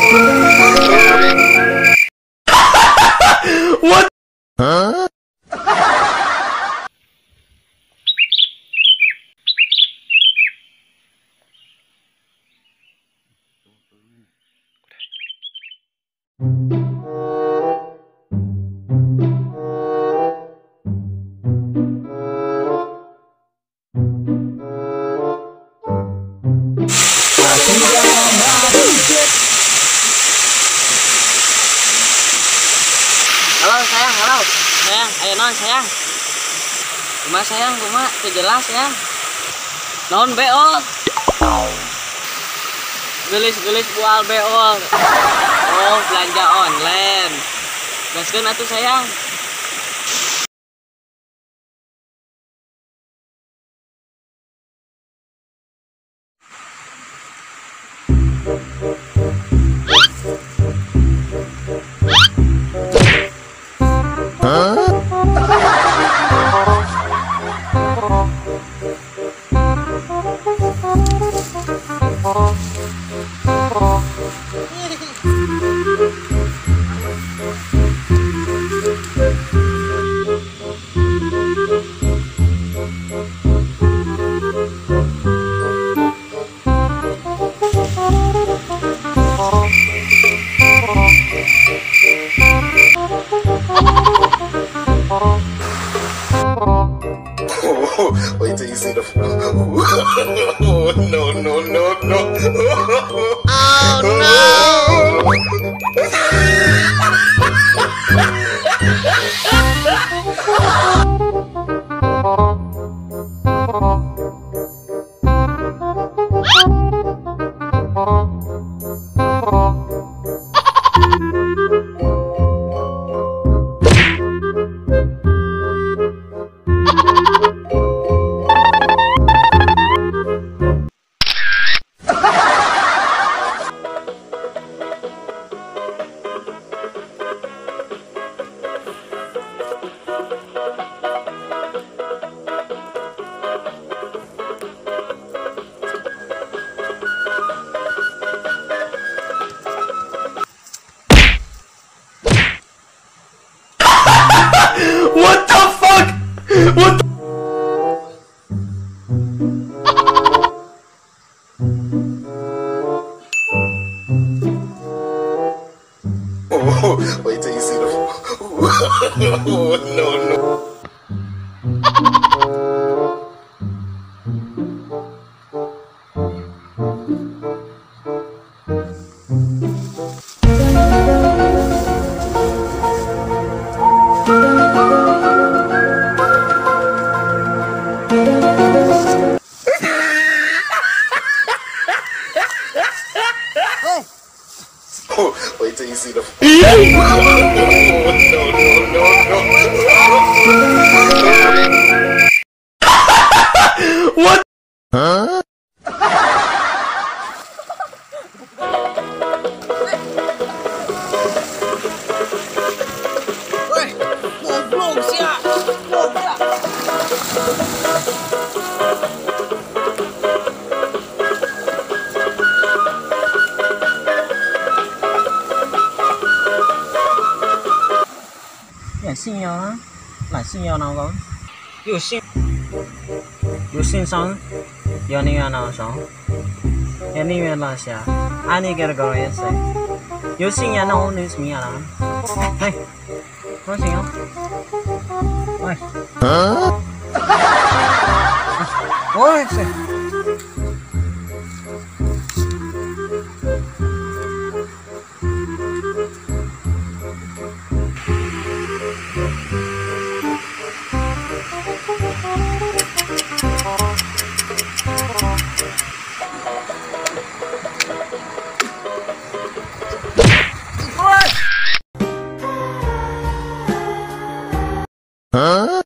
What? Huh? Halo sayang, halo sayang, ayo non sayang. Kumaha sayang, kumaha teu jelas ya. Non beol. Gelis bual beol. Oh, belanja online. Gaskeun atuh sayang. Wait till you see the oh, no. Oh What the fuck? What the oh, wait till you see the oh, no. Oh, wait till you see the no. What? Huh? Goblok sia. Goblok. Là xin nhau á, là xin nhau nào con? Yêu xin sao? Yêu ni nào sao? Yêu ni là sao? Anh đi cái gọi là sao? Yêu xin nhau nào nên xin nhau nào? Hey, có xin không? Ôi. Huh? Ôi. Huh?